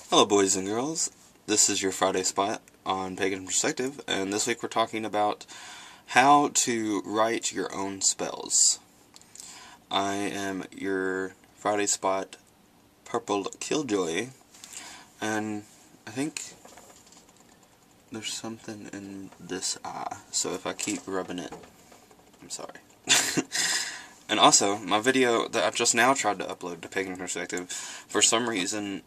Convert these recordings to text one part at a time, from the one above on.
Hello boys and girls, this is your Friday spot on Pagan Perspective, and this week we're talking about how to write your own spells. I am your Friday spot, Purple Killjoy, and I think there's something in this eye, so if I keep rubbing it, I'm sorry. And also, my video that I just now tried to upload to Pagan Perspective, for some reason,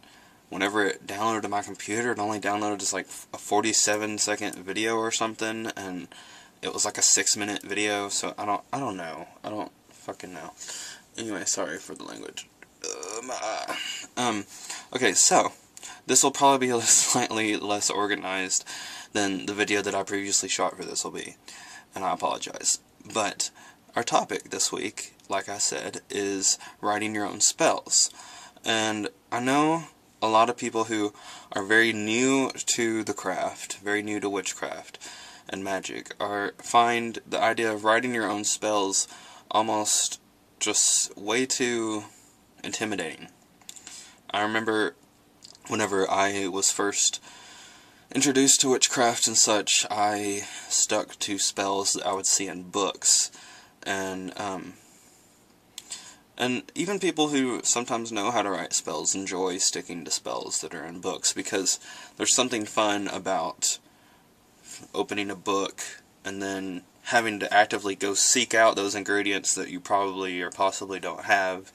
whenever it downloaded to my computer, it only downloaded as like a 47-second video or something, and it was like a 6-minute video, so I don't know. I don't fucking know. Anyway, sorry for the language. Okay, so, this will probably be slightly less organized than the video that I previously shot for this will be, and I apologize. But our topic this week, like I said, is writing your own spells. And I know a lot of people who are very new to the craft, very new to witchcraft and magic, find the idea of writing your own spells almost just way too intimidating. I remember whenever I was first introduced to witchcraft and such, I stuck to spells that I would see in books, and even people who sometimes know how to write spells enjoy sticking to spells that are in books, because there's something fun about opening a book and then having to actively go seek out those ingredients that you probably or possibly don't have,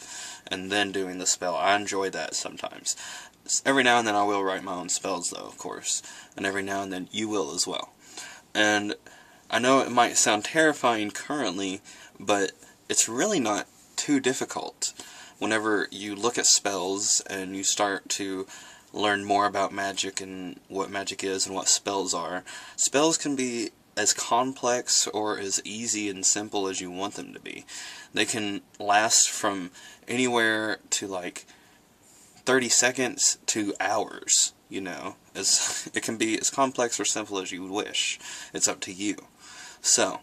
and then doing the spell. I enjoy that sometimes. Every now and then I will write my own spells, though, of course, and every now and then you will as well. And I know it might sound terrifying currently, but it's really not too difficult. Whenever you look at spells and you start to learn more about magic and what magic is and what spells are, spells can be as complex or as easy and simple as you want them to be. They can last from anywhere to like 30 seconds to hours, you know. It can be as complex or simple as you wish. It's up to you. So,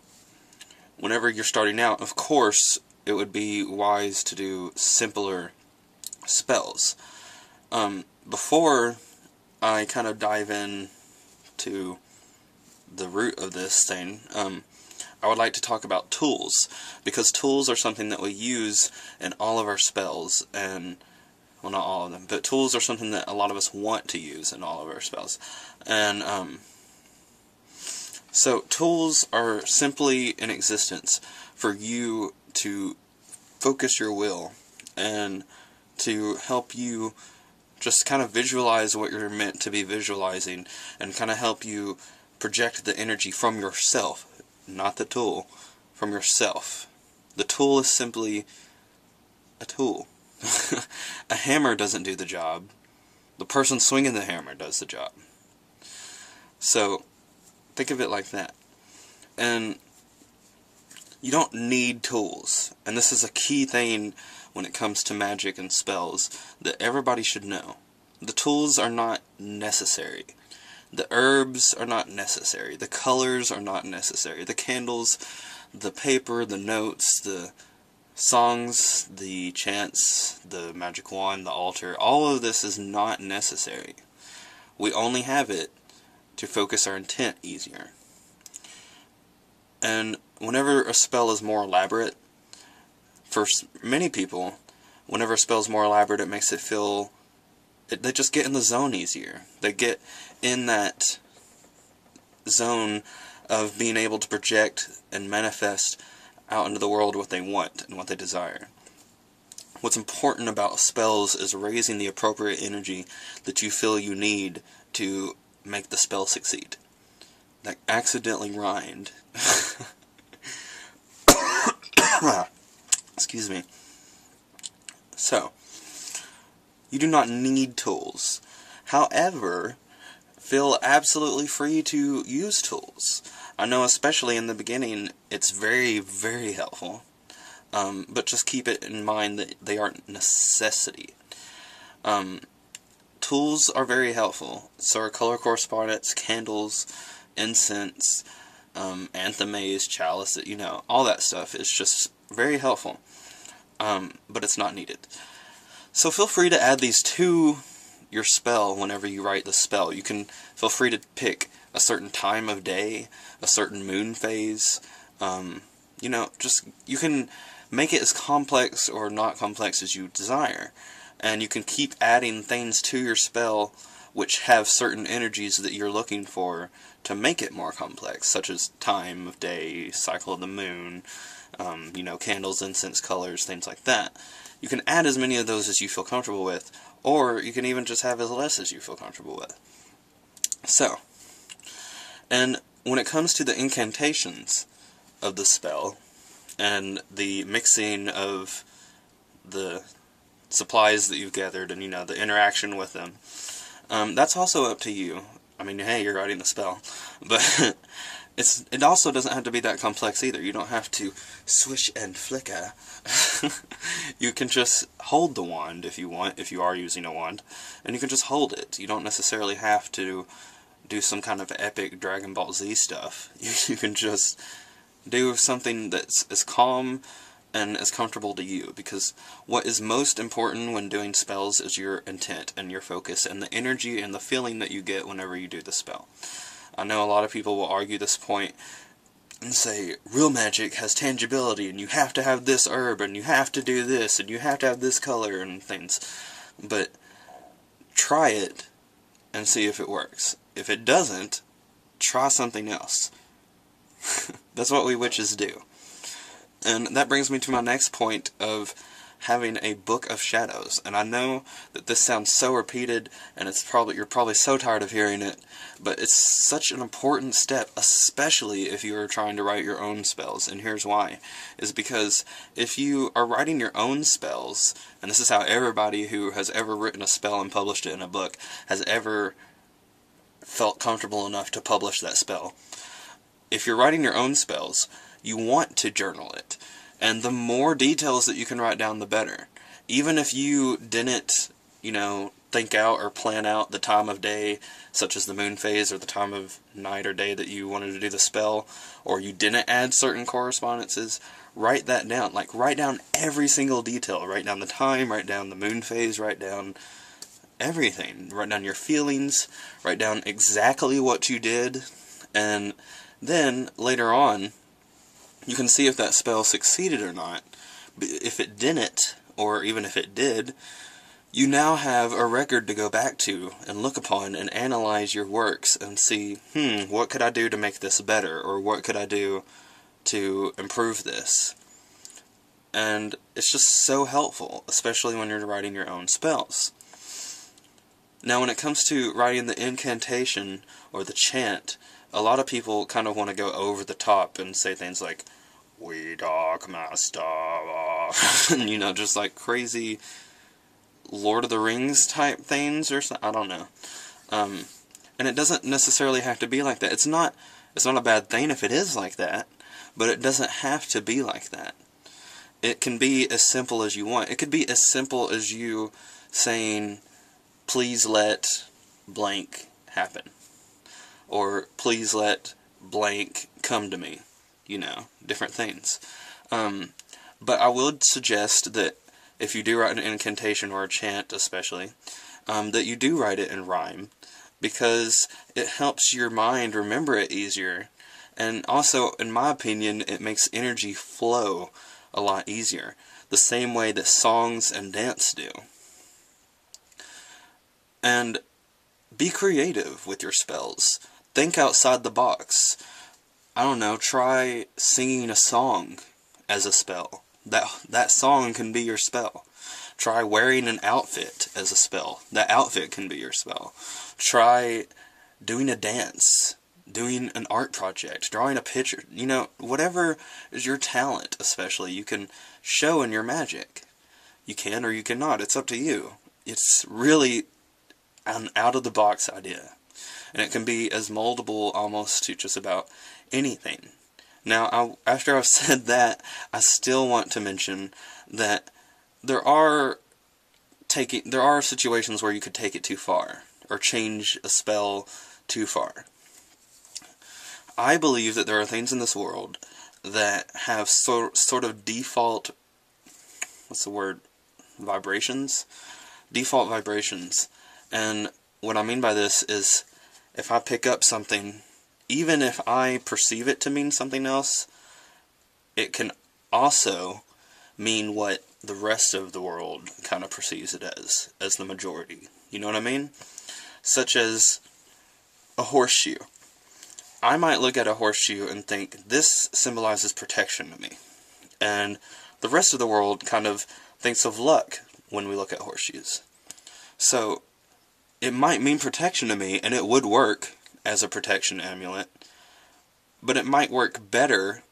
whenever you're starting out, of course, it would be wise to do simpler spells. Before I kind of dive in to the root of this thing, I would like to talk about tools, because tools are something that we use in all of our spells, and, well, not all of them, but tools are something that a lot of us want to use in all of our spells. And, so tools are simply in existence for you to focus your will and to help you just kind of visualize what you're meant to be visualizing, and kind of help you project the energy from yourself, not the tool, from yourself. The tool is simply a tool. A hammer doesn't do the job. The person swinging the hammer does the job. So, think of it like that. And you don't need tools. And this is a key thing when it comes to magic and spells that everybody should know. The tools are not necessary. The herbs are not necessary. The colors are not necessary. The candles, the paper, the notes, the songs, the chants, the magic wand, the altar, all of this is not necessary. We only have it to focus our intent easier. And whenever a spell is more elaborate, for many people, whenever a spell is more elaborate, it makes it feel, they just get in the zone easier. They get in that zone of being able to project and manifest out into the world what they want and what they desire. What's important about spells is raising the appropriate energy that you feel you need to make the spell succeed. That accidentally rhymed. Excuse me. So, you do not need tools. However, feel absolutely free to use tools. I know especially in the beginning it's very, very helpful. But just keep it in mind that they aren't necessity. Tools are very helpful. So are color correspondence, candles, incense, anthemes, chalice, you know, all that stuff is just very helpful. But it's not needed. So feel free to add these to your spell whenever you write the spell. You can feel free to pick a certain time of day, a certain moon phase. You know, just, you can make it as complex or not complex as you desire. And you can keep adding things to your spell which have certain energies that you're looking for to make it more complex, such as time of day, cycle of the moon, you know, candles, incense, colors, things like that. You can add as many of those as you feel comfortable with, or you can even just have as less as you feel comfortable with. So, and when it comes to the incantations of the spell, and the mixing of the supplies that you've gathered, and, you know, the interaction with them, that's also up to you. I mean, hey, you're writing the spell, but it also doesn't have to be that complex either. You don't have to swish and flicker. You can just hold the wand if you want, if you are using a wand, and you can just hold it. You don't necessarily have to do some kind of epic Dragon Ball Z stuff. You can just do something that's as calm and as comfortable to you, because what is most important when doing spells is your intent and your focus and the energy and the feeling that you get whenever you do the spell. I know a lot of people will argue this point and say, real magic has tangibility, and you have to have this herb, and you have to do this, and you have to have this color, and things. But try it and see if it works. If it doesn't, try something else. That's what we witches do. And that brings me to my next point of having a book of shadows. And I know that this sounds so repeated, and you're probably so tired of hearing it, but it's such an important step, especially if you are trying to write your own spells. And here's why. Is because if you are writing your own spells, and this is how everybody who has ever written a spell and published it in a book has ever felt comfortable enough to publish that spell. If you're writing your own spells, you want to journal it. And the more details that you can write down, the better. Even if you didn't, you know, think out or plan out the time of day, such as the moon phase, or the time of night or day that you wanted to do the spell, or you didn't add certain correspondences, write that down. Like, write down every single detail. Write down the time, write down the moon phase, write down everything. Write down your feelings, write down exactly what you did, and then, later on, you can see if that spell succeeded or not. If it didn't, or even if it did, you now have a record to go back to and look upon and analyze your works and see, what could I do to make this better, or what could I do to improve this? And it's just so helpful, especially when you're writing your own spells. Now, when it comes to writing the incantation or the chant, a lot of people kind of want to go over the top and say things like, "We Dark Master," you know, just like crazy Lord of the Rings type things or something. I don't know. And it doesn't necessarily have to be like that. It's not a bad thing if it is like that, but it doesn't have to be like that. It can be as simple as you want. It could be as simple as you saying, "Please let blank happen," or "Please let blank come to me," you know, different things. But I would suggest that if you do write an incantation or a chant especially, that you do write it in rhyme, because it helps your mind remember it easier, and also, in my opinion, it makes energy flow a lot easier, the same way that songs and dance do. And be creative with your spells. Think outside the box. I don't know, try singing a song as a spell. That song can be your spell. Try wearing an outfit as a spell. That outfit can be your spell. Try doing a dance, doing an art project, drawing a picture. You know, whatever is your talent, especially, you can show in your magic. You can or you cannot. It's up to you. It's really an out-of-the-box idea. And it can be as moldable almost to just about anything. Now, after I've said that, I still want to mention that there are situations where you could take it too far, or change a spell too far. I believe that there are things in this world that have sort of default, what's the word, vibrations? Default vibrations And what I mean by this is, if I pick up something, even if I perceive it to mean something else, it can also mean what the rest of the world kind of perceives it as the majority. You know what I mean? Such as a horseshoe. I might look at a horseshoe and think, this symbolizes protection to me. And the rest of the world kind of thinks of luck when we look at horseshoes. So, it might mean protection to me, and it would work as a protection amulet, but it might work better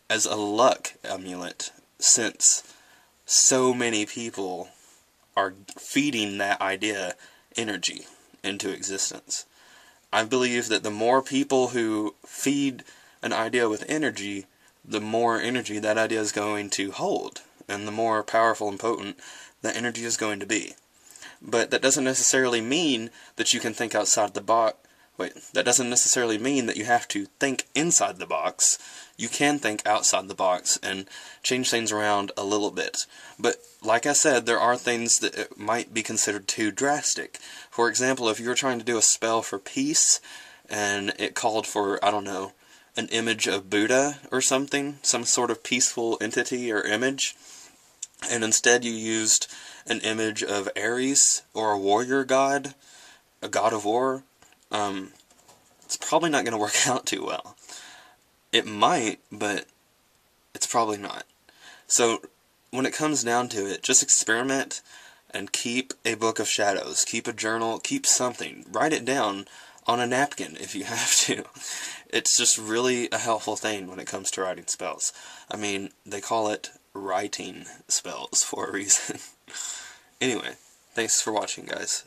as a luck amulet, since so many people are feeding that idea energy into existence. I believe that the more people who feed an idea with energy, the more energy that idea is going to hold, and the more powerful and potent that energy is going to be. But that doesn't necessarily mean that you can think outside the box. That doesn't necessarily mean that you have to think inside the box. You can think outside the box and change things around a little bit. But, like I said, there are things that might be considered too drastic. For example, if you were trying to do a spell for peace, and it called for, I don't know, an image of Buddha or something, some sort of peaceful entity or image, and instead you used an image of Ares, or a warrior god, a god of war, it's probably not going to work out too well. It might, but it's probably not. So, when it comes down to it, just experiment and keep a book of shadows, keep a journal, keep something. Write it down on a napkin if you have to. It's just really a helpful thing when it comes to writing spells. I mean, they call it writing spells for a reason. Anyway, thanks for watching, guys.